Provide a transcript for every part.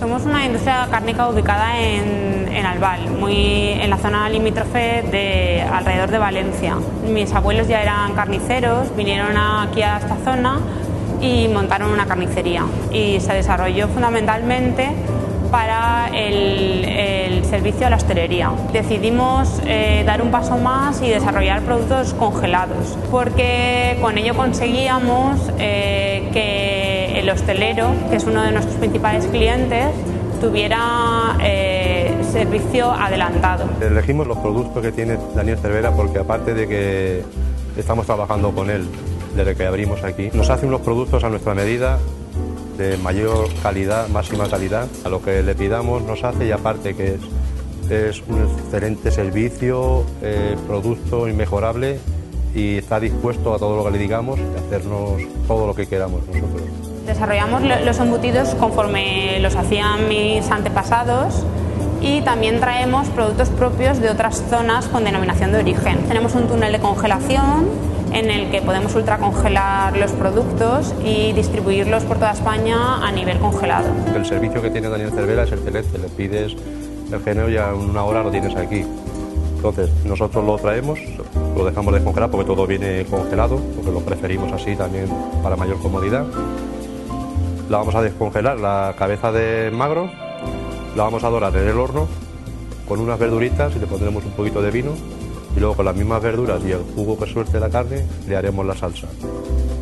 Somos una industria cárnica ubicada en Albal, en la zona limítrofe alrededor de Valencia. Mis abuelos ya eran carniceros, vinieron aquí a esta zona y montaron una carnicería. Y se desarrolló fundamentalmente para el servicio a la hostelería. Decidimos dar un paso más y desarrollar productos congelados, porque con ello conseguíamos que el hostelero, que es uno de nuestros principales clientes, tuviera servicio adelantado. Elegimos los productos que tiene Daniel Cervera porque, aparte de que estamos trabajando con él desde que abrimos aquí, nos hace unos productos a nuestra medida, de mayor calidad, máxima calidad, a lo que le pidamos nos hace, y aparte que es un excelente servicio, producto inmejorable, y está dispuesto a todo lo que le digamos y hacernos todo lo que queramos nosotros. Desarrollamos los embutidos conforme los hacían mis antepasados y también traemos productos propios de otras zonas con denominación de origen. Tenemos un túnel de congelación en el que podemos ultracongelar los productos y distribuirlos por toda España a nivel congelado. El servicio que tiene Daniel Cervera es excelente, le pides el género y en una hora lo tienes aquí. Entonces nosotros lo traemos, lo dejamos descongelar porque todo viene congelado, porque lo preferimos así también para mayor comodidad. La vamos a descongelar, la cabeza de magro, la vamos a dorar en el horno con unas verduritas y le pondremos un poquito de vino. Y luego con las mismas verduras y el jugo que suelte la carne le haremos la salsa.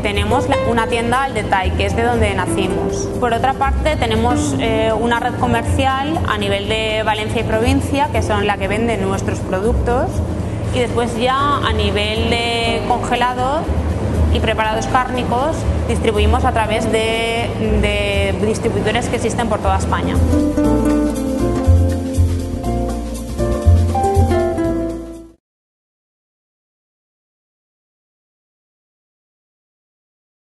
Tenemos una tienda al detalle, que es de donde nacimos. Por otra parte, tenemos una red comercial a nivel de Valencia y provincia, que son la que venden nuestros productos, y después ya a nivel de congelado y preparados cárnicos distribuimos a través de distribuidores que existen por toda España.